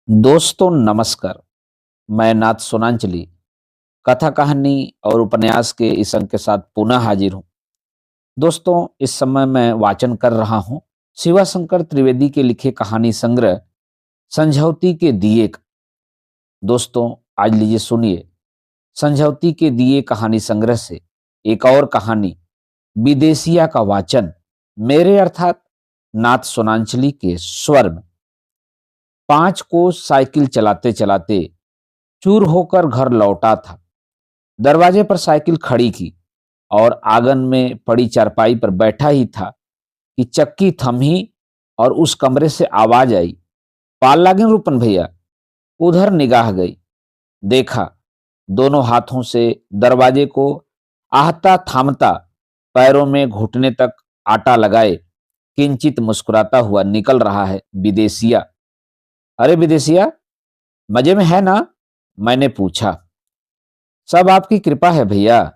दोस्तों नमस्कार। मैं नाथ सोनांचली कथा कहानी और उपन्यास के इस अंक के साथ पुनः हाजिर हूँ। दोस्तों इस समय मैं वाचन कर रहा हूँ शिवाशंकर त्रिवेदी के लिखे कहानी संग्रह संझौती के दिए का। दोस्तों आज लीजिए सुनिए संझौती के दिए कहानी संग्रह से एक और कहानी विदेशिया का वाचन मेरे अर्थात नाथ सोनांचली के स्वर में। 5 को साइकिल चलाते चलाते चूर होकर घर लौटा था। दरवाजे पर साइकिल खड़ी की और आंगन में पड़ी चारपाई पर बैठा ही था कि चक्की थमी और उस कमरे से आवाज आई, पाल लागे रूपन भैया। उधर निगाह गई, देखा दोनों हाथों से दरवाजे को आहता थामता, पैरों में घुटने तक आटा लगाए किंचित मुस्कुराता हुआ निकल रहा है विदेशिया। अरे विदेशिया, मजे में है ना? मैंने पूछा। सब आपकी कृपा है भैया।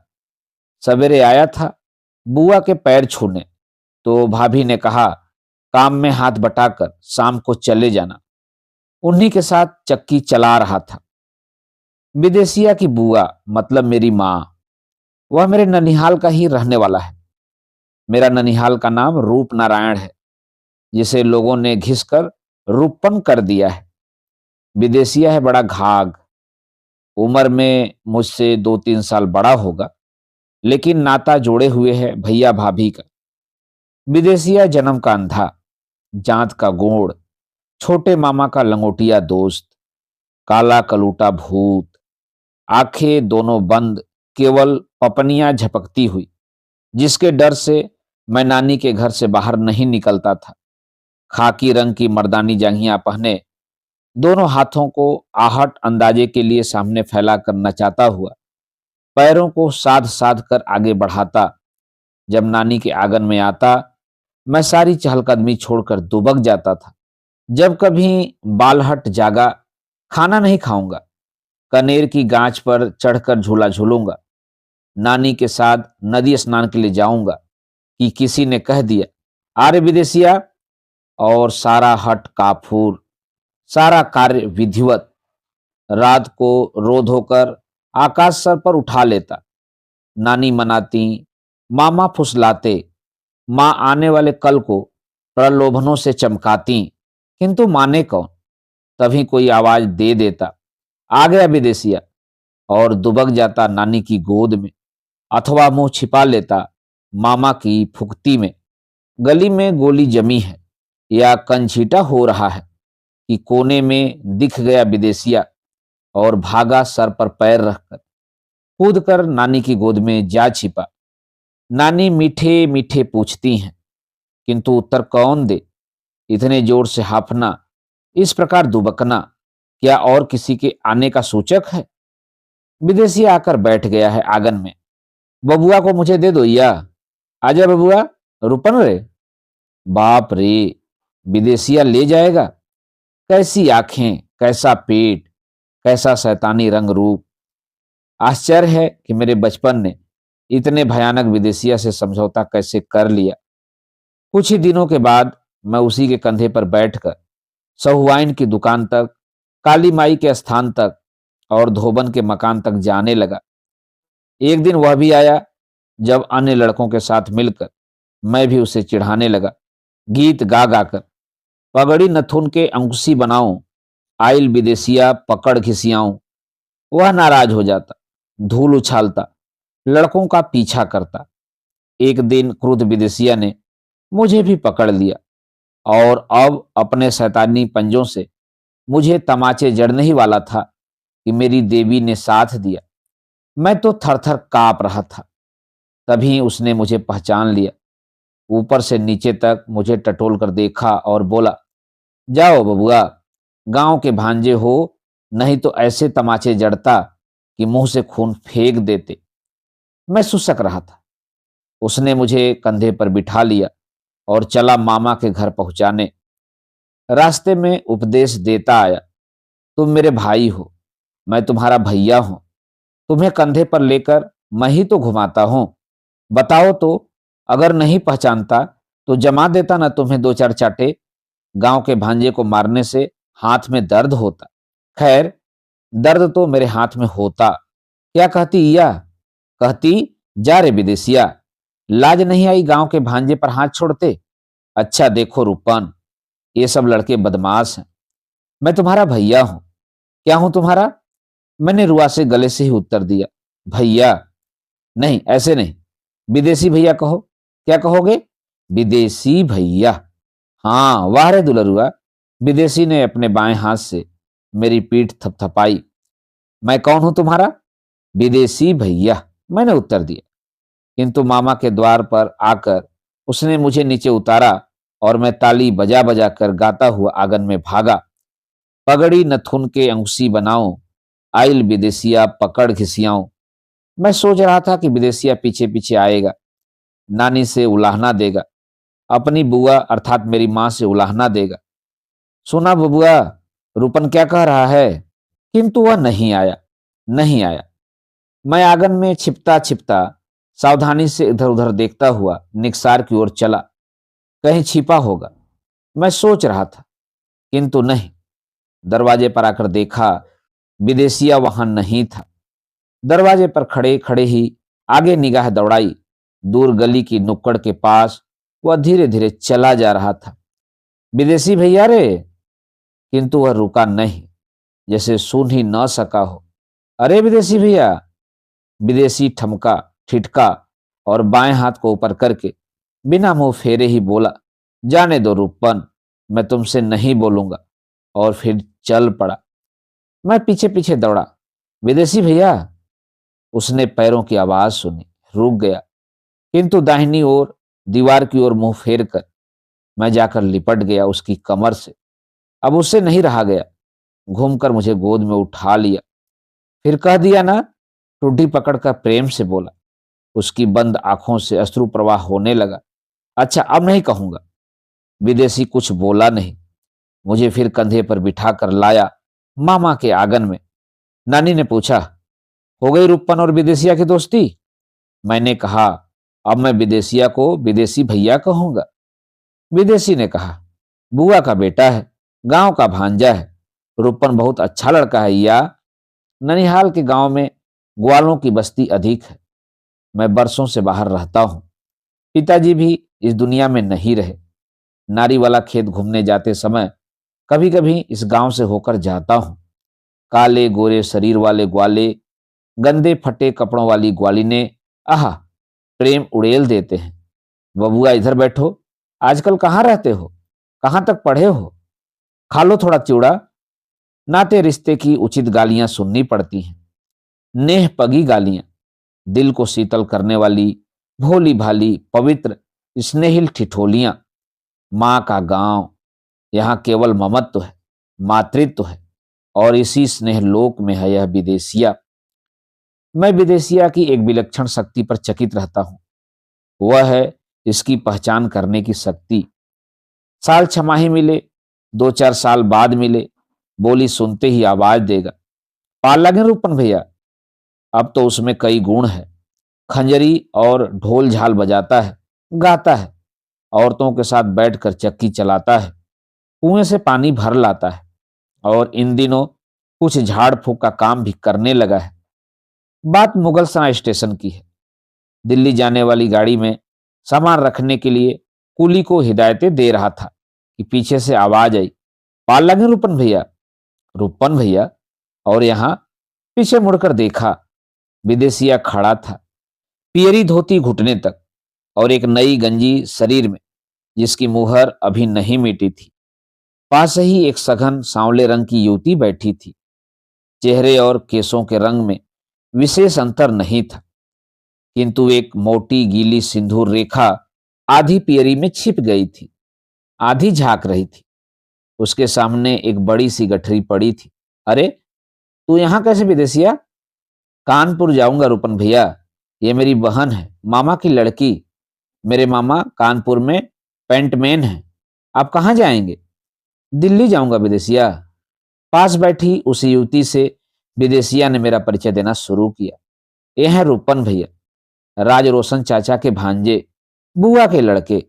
सवेरे आया था बुआ के पैर छूने, तो भाभी ने कहा काम में हाथ बटाकर शाम को चले जाना। उन्हीं के साथ चक्की चला रहा था। विदेशिया की बुआ मतलब मेरी माँ, वह मेरे ननिहाल का ही रहने वाला है। मेरा ननिहाल का नाम रूप नारायण है, जिसे लोगों ने घिसकर रूपन कर दिया है। विदेशिया है बड़ा घाघ, उम्र में मुझसे 2-3 साल बड़ा होगा, लेकिन नाता जोड़े हुए है भैया भाभी का। विदेशिया जन्म का अंधा, जात का गोंड, छोटे मामा का लंगोटिया दोस्त, काला कलूटा भूत, आंखें दोनों बंद, केवल पपनियां झपकती हुई, जिसके डर से मैं नानी के घर से बाहर नहीं निकलता था। खाकी रंग की मर्दानी जांघियां पहने, दोनों हाथों को आहट अंदाजे के लिए सामने फैला कर नचाता हुआ, पैरों को साध साध कर आगे बढ़ाता, जब नानी के आंगन में आता, मैं सारी चहलकदमी छोड़कर दुबक जाता था। जब कभी बालहट जागा, खाना नहीं खाऊंगा, कनेर की गांच पर चढ़कर झूला झूलूंगा, नानी के साथ नदी स्नान के लिए जाऊंगा कि किसी ने कह दिया, अरे विदेशिया, और सारा हट काफूर, सारा कार्य विधिवत, रात को रो धोकर आकाश सर पर उठा लेता। नानी मनाती, मामा फुसलाते, माँ आने वाले कल को प्रलोभनों से चमकाती, किंतु माने कौन? तभी कोई आवाज दे देता, आ गया विदेशिया, और दुबक जाता नानी की गोद में, अथवा मुंह छिपा लेता मामा की फुकती में। गली में गोली जमी है या कंछीटा हो रहा है कि कोने में दिख गया विदेशिया, और भागा सर पर पैर रखकर, कूद कर नानी की गोद में जा छिपा। नानी मीठे मीठे पूछती हैं, किंतु उत्तर कौन दे? इतने जोर से हाफना, इस प्रकार दुबकना, क्या और किसी के आने का सूचक है? विदेशी आकर बैठ गया है आंगन में। बबुआ को मुझे दे दो या। आजा बबुआ, रुपन रे। बाप रे, विदेशिया ले जाएगा? कैसी आंखें, कैसा पेट, कैसा शैतानी रंग रूप। आश्चर्य है कि मेरे बचपन ने इतने भयानक विदेशिया से समझौता कैसे कर लिया। कुछ ही दिनों के बाद मैं उसी के कंधे पर बैठकर सहुआइन की दुकान तक, काली माई के स्थान तक और धोबन के मकान तक जाने लगा। एक दिन वह भी आया, जब अन्य लड़कों के साथ मिलकर मैं भी उसे चिढ़ाने लगा, गीत गा गाकर, पगड़ी नथुन के अंकुशी बनाऊं, आइल विदेशिया पकड़ घिसियाऊं। वह नाराज हो जाता, धूल उछालता, लड़कों का पीछा करता। एक दिन क्रुद्ध विदेशिया ने मुझे भी पकड़ लिया और अब अपने शैतानी पंजों से मुझे तमाचे जड़ने ही वाला था कि मेरी देवी ने साथ दिया। मैं तो थरथर कांप रहा था। तभी उसने मुझे पहचान लिया, ऊपर से नीचे तक मुझे टटोल कर देखा और बोला, जाओ बबुआ, गांव के भांजे हो, नहीं तो ऐसे तमाचे जड़ता कि मुंह से खून फेंक देते। मैं सुसक रहा था। उसने मुझे कंधे पर बिठा लिया और चला मामा के घर पहुंचाने। रास्ते में उपदेश देता आया, तुम मेरे भाई हो, मैं तुम्हारा भैया हूं, तुम्हें कंधे पर लेकर मैं ही तो घुमाता हूं। बताओ तो, अगर नहीं पहचानता तो जमा देता ना तुम्हें 2-4 चाटे। गांव के भांजे को मारने से हाथ में दर्द होता। खैर, दर्द तो मेरे हाथ में होता। क्या कहती ईया? कहती, जा रे विदेशिया, लाज नहीं आई गांव के भांजे पर हाथ छोड़ते। अच्छा देखो रूपन, ये सब लड़के बदमाश हैं। मैं तुम्हारा भैया हूं। क्या हूं तुम्हारा? मैंने रुआ से गले से ही उत्तर दिया। भैया? नहीं, ऐसे नहीं, विदेशी भैया कहो। क्या कहोगे? विदेशी भैया। हाँ, वाह रे दुलरुआ। विदेशी ने अपने बाएं हाथ से मेरी पीठ थपथपाई। मैं कौन हूं तुम्हारा? विदेशी भैया, मैंने उत्तर दिया। किंतु मामा के द्वार पर आकर उसने मुझे नीचे उतारा और मैं ताली बजा बजा कर गाता हुआ आंगन में भागा। पगड़ी नथुन के अंकुशी बनाऊं, आइल विदेशिया पकड़ घिसियाऊं। मैं सोच रहा था कि विदेशिया पीछे पीछे आएगा, नानी से उलाहना देगा, अपनी बुआ अर्थात मेरी मां से उलाहना देगा। सुना बबुआ, रूपन क्या कह रहा है? किंतु वह नहीं आया, नहीं आया। मैं आंगन में छिपता छिपता सावधानी से इधर उधर देखता हुआ निकसार की ओर चला। कहीं छिपा होगा, मैं सोच रहा था, किंतु नहीं। दरवाजे पर आकर देखा, विदेशिया वहां नहीं था। दरवाजे पर खड़े खड़े ही आगे निगाह दौड़ाई। दूर गली की नुक्कड़ के पास वह धीरे धीरे चला जा रहा था। विदेशी भैया रे! किंतु वह रुका नहीं, जैसे सुन ही न सका हो। अरे विदेशी भैया! विदेशी ठमका, ठिठका और बाएं हाथ को ऊपर करके बिना मुंह फेरे ही बोला, जाने दो रूपन, मैं तुमसे नहीं बोलूंगा। और फिर चल पड़ा। मैं पीछे पीछे दौड़ा। विदेशी भैया! उसने पैरों की आवाज सुनी, रुक गया। किंतु दाहिनी ओर दीवार की ओर मुंह फेर कर मैं जाकर लिपट गया उसकी कमर से। अब उससे नहीं रहा गया। घूमकर मुझे गोद में उठा लिया। फिर कह दिया ना, टूटी पकड़कर प्रेम से बोला। उसकी बंद आंखों से अश्रु प्रवाह होने लगा। अच्छा, अब नहीं कहूंगा। विदेशी कुछ बोला नहीं। मुझे फिर कंधे पर बिठा कर लाया मामा के आंगन में। नानी ने पूछा, हो गई रूपन और विदेशिया की दोस्ती? मैंने कहा, अब मैं विदेशिया को विदेशी भैया कहूंगा। विदेशी ने कहा, बुआ का बेटा है, गांव का भांजा है। रूपन बहुत अच्छा लड़का है या। ननिहाल के गांव में ग्वालों की बस्ती अधिक है। मैं बरसों से बाहर रहता हूं। पिताजी भी इस दुनिया में नहीं रहे। नारी वाला खेत घूमने जाते समय कभी कभी इस गांव से होकर जाता हूं। काले गोरे शरीर वाले ग्वाले, गंदे फटे कपड़ों वाली ग्वालिने, आहा, प्रेम उड़ेल देते हैं। बबुआ इधर बैठो। आजकल कहाँ रहते हो? कहाँ तक पढ़े हो? खा लो थोड़ा चिवड़ा। नाते रिश्ते की उचित गालियां सुननी पड़ती हैं। नेह पगी गालियां, दिल को शीतल करने वाली, भोली भाली, पवित्र, स्नेहिल ठिठोलियां। माँ का गांव, यहाँ केवल ममत्व है, मातृत्व है, और इसी स्नेह लोक में है यह विदेशिया। मैं विदेशिया की एक विलक्षण शक्ति पर चकित रहता हूं। वह है इसकी पहचान करने की शक्ति। साल छमाही मिले, 2-4 साल बाद मिले, बोली सुनते ही आवाज देगा, पाल लगे रूपन भैया। अब तो उसमें कई गुण है। खंजरी और ढोल झाल बजाता है, गाता है, औरतों के साथ बैठकर चक्की चलाता है, कुएं से पानी भर लाता है, और इन दिनों कुछ झाड़ फूक का काम भी करने लगा है। बात मुगलसराय स्टेशन की है। दिल्ली जाने वाली गाड़ी में सामान रखने के लिए कुली को हिदायतें दे रहा था कि पीछे से आवाज आई, पाल लगे रूपन भैया। रूपन भैया, और यहां पीछे मुड़कर देखा, विदेशिया खड़ा था, पियरी धोती घुटने तक और एक नई गंजी शरीर में, जिसकी मुहर अभी नहीं मिटी थी। पास ही एक सघन सांवले रंग की युवती बैठी थी। चेहरे और केसों के रंग में विशेष अंतर नहीं था, किंतु एक मोटी गीली सिंदूर रेखा आधी पियरी में छिप गई थी, आधी झांक रही थी। उसके सामने एक बड़ी सी गठरी पड़ी थी। अरे, तू यहां कैसे विदेशिया? कानपुर जाऊंगा रूपन भैया, ये मेरी बहन है, मामा की लड़की। मेरे मामा कानपुर में पेंटमैन हैं। आप कहाँ जाएंगे? दिल्ली जाऊंगा विदेशिया। पास बैठी उस युवती से विदेशिया ने मेरा परिचय देना शुरू किया। ये हैं रूपन भैया, राज रोशन चाचा के भांजे, बुआ के लड़के,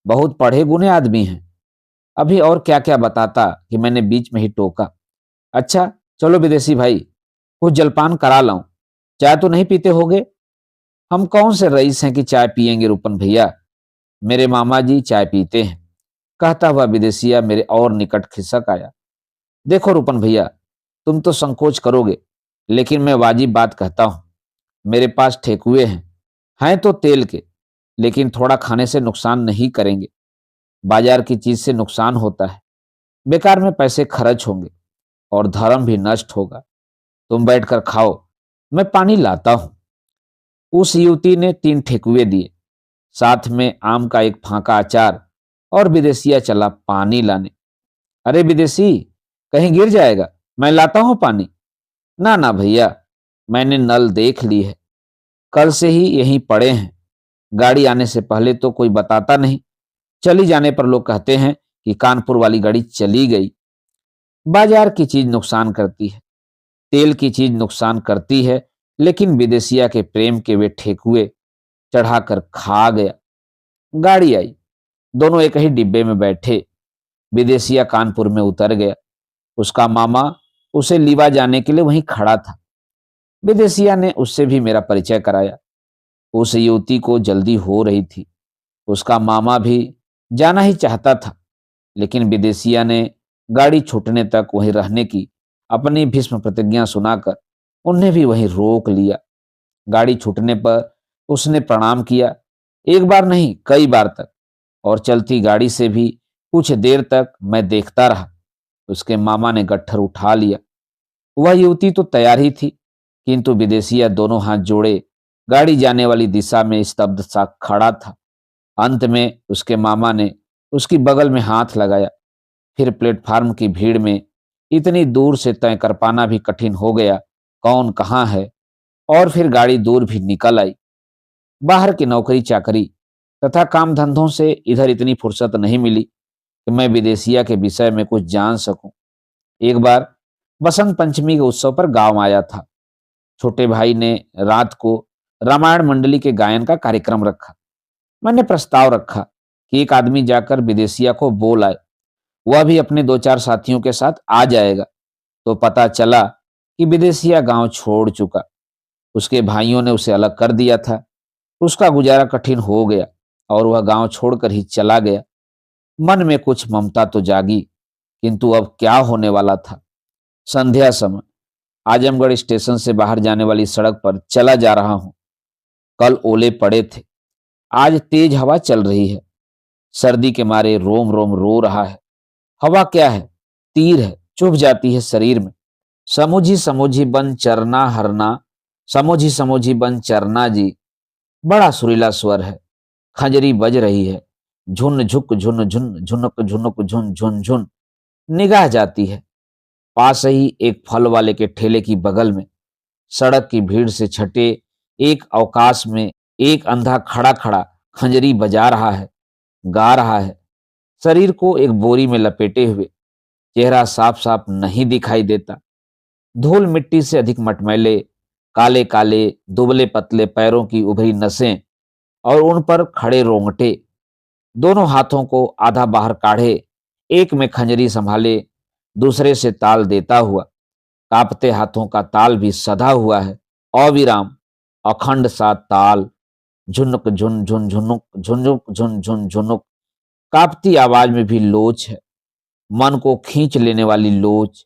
बहुत पढ़े गुने आदमी हैं। अभी और क्या क्या बताता कि मैंने बीच में ही टोका। अच्छा चलो विदेशी भाई, कुछ जलपान करा लाऊं, चाय तो नहीं पीते होगे? हम कौन से रईस हैं कि चाय पिएंगे रूपन भैया, मेरे मामा जी चाय पीते हैं, कहता हुआ विदेशिया मेरे और निकट खिसक आया। देखो रूपन भैया, तुम तो संकोच करोगे, लेकिन मैं वाजिब बात कहता हूं। मेरे पास ठेकुए हैं तो तेल के, लेकिन थोड़ा खाने से नुकसान नहीं करेंगे। बाजार की चीज से नुकसान होता है, बेकार में पैसे खर्च होंगे और धर्म भी नष्ट होगा। तुम बैठकर खाओ, मैं पानी लाता हूं। उस युवती ने 3 ठेकुए दिए, साथ में आम का एक फांका अचार, और विदेशिया चला पानी लाने। अरे विदेशी, कहीं गिर जाएगा, मैं लाता हूं पानी। ना ना भैया, मैंने नल देख ली है, कल से ही यहीं पड़े हैं। गाड़ी आने से पहले तो कोई बताता नहीं, चली जाने पर लोग कहते हैं कि कानपुर वाली गाड़ी चली गई। बाजार की चीज नुकसान करती है, तेल की चीज नुकसान करती है, लेकिन विदेशिया के प्रेम के वे ठेकुए चढ़ाकर खा गया। गाड़ी आई, दोनों एक ही डिब्बे में बैठे। विदेशिया कानपुर में उतर गया, उसका मामा उसे लीवा जाने के लिए वहीं खड़ा था। विदेशिया ने उससे भी मेरा परिचय कराया। उस युवती को जल्दी हो रही थी, उसका मामा भी जाना ही चाहता था, लेकिन विदेशिया ने गाड़ी छूटने तक वहीं रहने की अपनी भीष्म प्रतिज्ञा सुनाकर उन्हें भी वहीं रोक लिया। गाड़ी छूटने पर उसने प्रणाम किया, एक बार नहीं कई बार तक, और चलती गाड़ी से भी कुछ देर तक मैं देखता रहा। उसके मामा ने गट्ठर उठा लिया। वह युवती तो तैयार ही थी, किंतु विदेशिया दोनों हाथ जोड़े गाड़ी जाने वाली दिशा में स्तब्ध सा खड़ा था। अंत में उसके मामा ने उसकी बगल में हाथ लगाया। फिर प्लेटफार्म की भीड़ में इतनी दूर से तय कर पाना भी कठिन हो गया कौन कहाँ है, और फिर गाड़ी दूर भी निकल आई। बाहर की नौकरी चाकरी तथा काम धंधों से इधर इतनी फुर्सत नहीं मिली कि मैं विदेशिया के विषय में कुछ जान सकूं। एक बार बसंत पंचमी के उत्सव पर गांव आया था। छोटे भाई ने रात को रामायण मंडली के गायन का कार्यक्रम रखा। मैंने प्रस्ताव रखा कि एक आदमी जाकर विदेशिया को बोल आए, वह भी अपने 2-4 साथियों के साथ आ जाएगा। तो पता चला कि विदेशिया गांव छोड़ चुका। उसके भाइयों ने उसे अलग कर दिया था। उसका गुजारा कठिन हो गया और वह गांव छोड़कर ही चला गया। मन में कुछ ममता तो जागी, किंतु अब क्या होने वाला था। संध्या समय आजमगढ़ स्टेशन से बाहर जाने वाली सड़क पर चला जा रहा हूं। कल ओले पड़े थे, आज तेज हवा चल रही है। सर्दी के मारे रोम रोम रो रहा है। हवा क्या है, तीर है, चुभ जाती है शरीर में। समूझी समूझी बन चरना हरना, समूझी समूझी बन चरना जी। बड़ा सुरीला स्वर है, खंजरी बज रही है। झुन झुक झुन झुन झुनक झुनक झुन झुन झुन। निगाह जाती है, पास ही एक फल वाले के ठेले की बगल में सड़क की भीड़ से छटे एक अवकाश में एक अंधा खड़ा खड़ा खंजरी बजा रहा है, गा रहा है। शरीर को एक बोरी में लपेटे हुए, चेहरा साफ साफ नहीं दिखाई देता। धूल मिट्टी से अधिक मटमैले, काले काले दुबले पतले पैरों की उभरी नसें और उन पर खड़े रोंगटे। दोनों हाथों को आधा बाहर काढ़े, एक में खंजरी संभाले, दूसरे से ताल देता हुआ। कांपते हाथों का ताल भी सधा हुआ है, अविराम अखंड सा ताल। झुनुक झुन झुन झुनुक झुनुक झुन झुन झुनुक। कांपती आवाज में भी लोच है, मन को खींच लेने वाली लोच।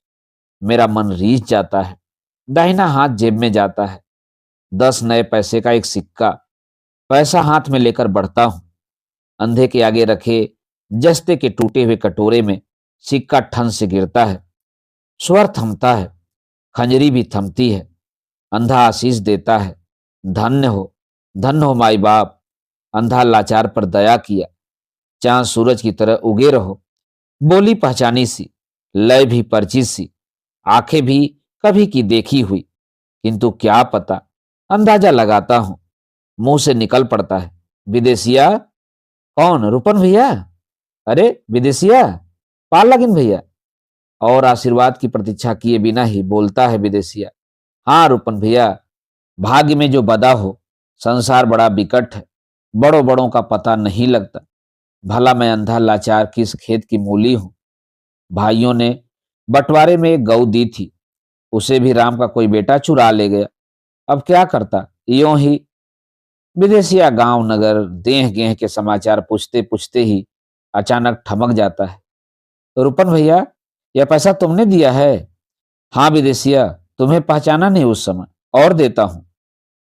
मेरा मन रीझ जाता है, दाहिना हाथ जेब में जाता है। 10 नए पैसे का एक सिक्का, पैसा हाथ में लेकर बढ़ता हूं। अंधे के आगे रखे जस्ते के टूटे हुए कटोरे में सिक्का ठन से गिरता है। स्वर थमता है, खंजरी भी थमती है। अंधा आशीष देता है, धन्य हो माई बाप। अंधा लाचार पर दया किया, चांद सूरज की तरह उगे रहो। बोली पहचानी सी, लय भी परिचित सी, आंखें भी कभी की देखी हुई, किंतु क्या पता। अंदाजा लगाता हूं, मुंह से निकल पड़ता है, विदेशिया। कौन, रूपन भैया? अरे विदेशिया, पार लगिन भैया। और आशीर्वाद की प्रतीक्षा किए बिना ही बोलता है विदेशिया। हाँ रूपन भैया, भाग्य में जो बदा हो। संसार बड़ा विकट है, बड़ों बड़ों का पता नहीं लगता। भला मैं अंधा लाचार किस खेत की मूली हूं। भाइयों ने बंटवारे में एक गऊ दी थी, उसे भी राम का कोई बेटा चुरा ले गया। अब क्या करता। यों ही विदेशिया गांव नगर देह गेह के समाचार पूछते पूछते ही अचानक ठमक जाता है। रुपन भैया, यह पैसा तुमने दिया है? हाँ विदेशिया, तुम्हें पहचाना नहीं उस समय, और देता हूं।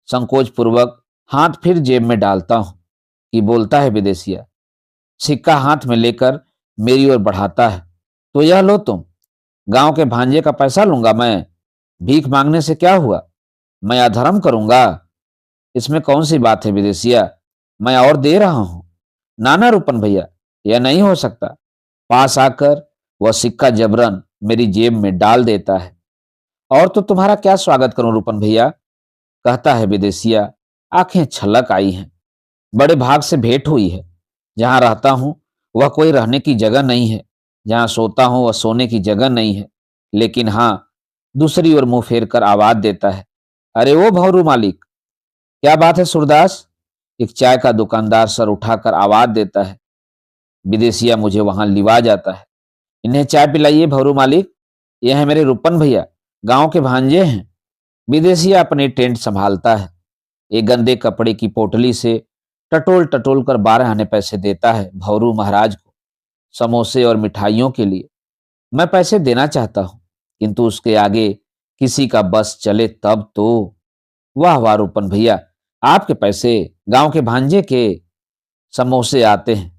संकोच पूर्वक हाथ फिर जेब में डालता हूं कि बोलता है विदेशिया। सिक्का हाथ में लेकर मेरी ओर बढ़ाता है। तो यह लो तुम, गांव के भांजे का पैसा लूंगा मैं। भीख मांगने से क्या हुआ, मैं अधर्म करूंगा? इसमें कौन सी बात है विदेशिया, मैं और दे रहा हूं। नाना रूपन भैया, यह नहीं हो सकता। पास आकर वह सिक्का जबरन मेरी जेब में डाल देता है। और तो तुम्हारा क्या स्वागत करूं रूपन भैया, कहता है विदेशिया। आंखें छलक आई हैं। बड़े भाग से भेंट हुई है। जहां रहता हूं वह कोई रहने की जगह नहीं है, जहां सोता हूं वह सोने की जगह नहीं है। लेकिन हाँ, दूसरी ओर मुंह फेर कर आवाज देता है। अरे वो भौरू मालिक, क्या बात है सूरदास? एक चाय का दुकानदार सर उठाकर आवाज देता है। विदेशिया मुझे वहां लिवा जाता है। इन्हें चाय पिलाइए भौरू मालिक, ये है मेरे रूपन भैया, गांव के भांजे हैं। विदेशिया अपनी टेंट संभालता है। एक गंदे कपड़े की पोटली से टटोल टटोल कर 12 आने पैसे देता है भौरू महाराज को, समोसे और मिठाइयों के लिए। मैं पैसे देना चाहता हूं, किंतु उसके आगे किसी का बस चले तब तो। वाह वाह रूपन भैया, आपके पैसे, गांव के भांजे के समोसे आते हैं।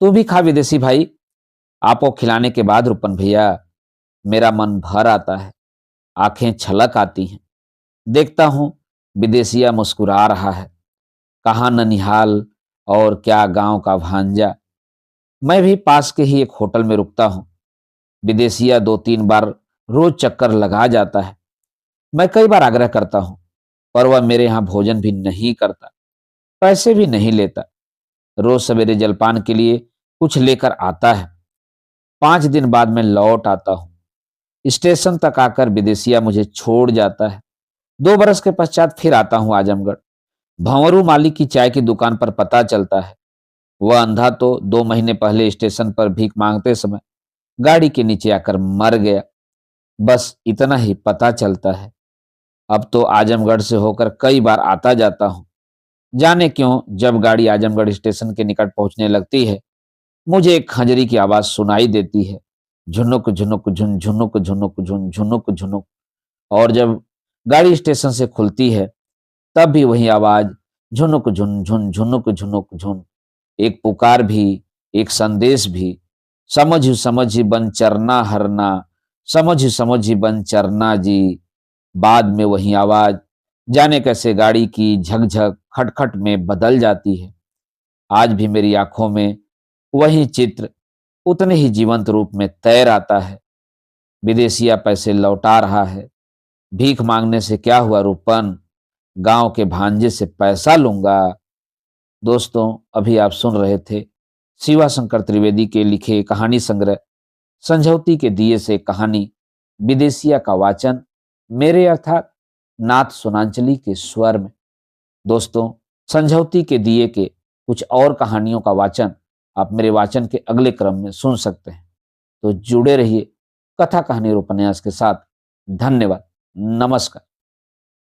तू भी खा विदेशी भाई। आपको खिलाने के बाद रूपन भैया मेरा मन भर आता है, आंखें छलक आती हैं। देखता हूं विदेशिया मुस्कुरा रहा है। कहाँ ननिहाल और क्या गांव का भांजा। मैं भी पास के ही एक होटल में रुकता हूं। विदेशिया 2-3 बार रोज चक्कर लगा जाता है। मैं कई बार आग्रह करता हूं, पर वह मेरे यहां भोजन भी नहीं करता, पैसे भी नहीं लेता। रोज सवेरे जलपान के लिए कुछ लेकर आता है। 5 दिन बाद मैं लौट आता हूँ। स्टेशन तक आकर विदेशिया मुझे छोड़ जाता है। 2 बरस के पश्चात फिर आता हूँ आजमगढ़। भंवरू मालिक की चाय की दुकान पर पता चलता है। वह अंधा तो 2 महीने पहले स्टेशन पर भीख मांगते समय गाड़ी के नीचे आकर मर गया। बस इतना ही पता चलता है। अब तो आजमगढ़ से होकर कई बार आता जाता हूँ। जाने क्यों जब गाड़ी आजमगढ़ स्टेशन के निकट पहुंचने लगती है, मुझे एक खंजरी की आवाज सुनाई देती है। झुनुक झुनुक झुन झुनुक झुनुक झुन झुनुक झुनुक। और जब गाड़ी स्टेशन से खुलती है, तब भी वही आवाज, झुनुक झुन झुन झुनुक झुनुक झुन। एक पुकार भी, एक संदेश भी। समझ बन चरना हरना, समझ बन चरना जी। बाद में वही आवाज जाने कैसे गाड़ी की झकझक खटखट में बदल जाती है। आज भी मेरी आंखों में वही चित्र उतने ही जीवंत रूप में तैर आता है। विदेशिया पैसे लौटा रहा है। भीख मांगने से क्या हुआ रूपन, गांव के भांजे से पैसा लूंगा। दोस्तों, अभी आप सुन रहे थे शिवा शंकर त्रिवेदी के लिखे कहानी संग्रह संझौती के दिए से कहानी विदेशिया का वाचन मेरे अर्थात नाथ सोनांचली के स्वर में। दोस्तों, संझौती के दिए के कुछ और कहानियों का वाचन आप मेरे वाचन के अगले क्रम में सुन सकते हैं। तो जुड़े रहिए कथा कहानी और उपन्यास के साथ। धन्यवाद। नमस्कार।